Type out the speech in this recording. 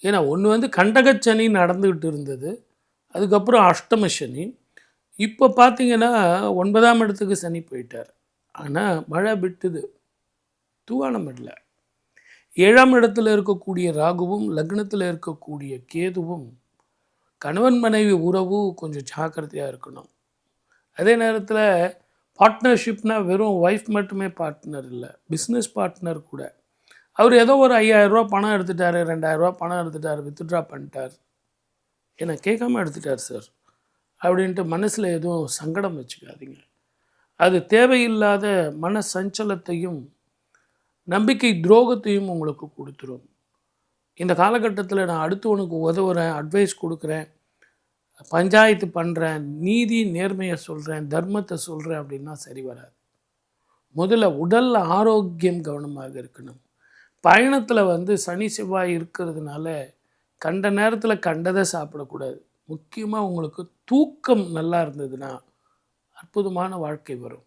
ஏன்னா ஒன்று வந்து கண்டகச்சனி நடந்துக்கிட்டு இருந்தது, அதுக்கப்புறம் அஷ்டம சனி. இப்போ பார்த்தீங்கன்னா 9ஆம் இடத்துக்கு சனி போயிட்டார். ஆனால் மழை விட்டுது, தூவானம் இல்ல. 7ஆம் இடத்துல இருக்கக்கூடிய ராகுவும் லக்னத்தில் இருக்கக்கூடிய கேதுவும் கணவன் மனைவி உறவு கொஞ்சம் ஜாக்கிரதையாக இருக்கணும். அதே நேரத்தில் பார்ட்னர்ஷிப்னா வெறும் ஒய்ஃப் மட்டுமே பார்ட்னர் இல்லை, பிஸ்னஸ் பார்ட்னர் கூட. அவர் ஏதோ ஒரு 5000 பணம் எடுத்துட்டார், 2000 பணம் எடுத்துட்டார், வித்ட்ரா பண்ணிட்டார், என்னை கேட்காம எடுத்துட்டார் சார் அப்படின்ட்டு மனசில் எதுவும் சங்கடம் வச்சுக்காதீங்க. அது தேவையில்லாத மன சஞ்சலத்தையும் நம்பிக்கை துரோகத்தையும் உங்களுக்கு கொடுத்துரும். இந்த காலகட்டத்தில் நான் அடுத்தவனுக்கு உதவுறேன், அட்வைஸ் கொடுக்குறேன், பஞ்சாயத்து பண்ணுறேன், நீதி நேர்மையை சொல்கிறேன், தர்மத்தை சொல்கிறேன் அப்படின்னா சரி வராது. முதல்ல உடல் ஆரோக்கியம் கவனமாக இருக்கணும். பயணத்தில் வந்து சனி செவ்வாய் இருக்கிறதுனால கண்ட நேரத்தில் கண்டதை சாப்பிடக்கூடாது. முக்கியமாக உங்களுக்கு தூக்கம் நல்லா இருந்ததுன்னா அற்புதமான வாழ்க்கை வரும்.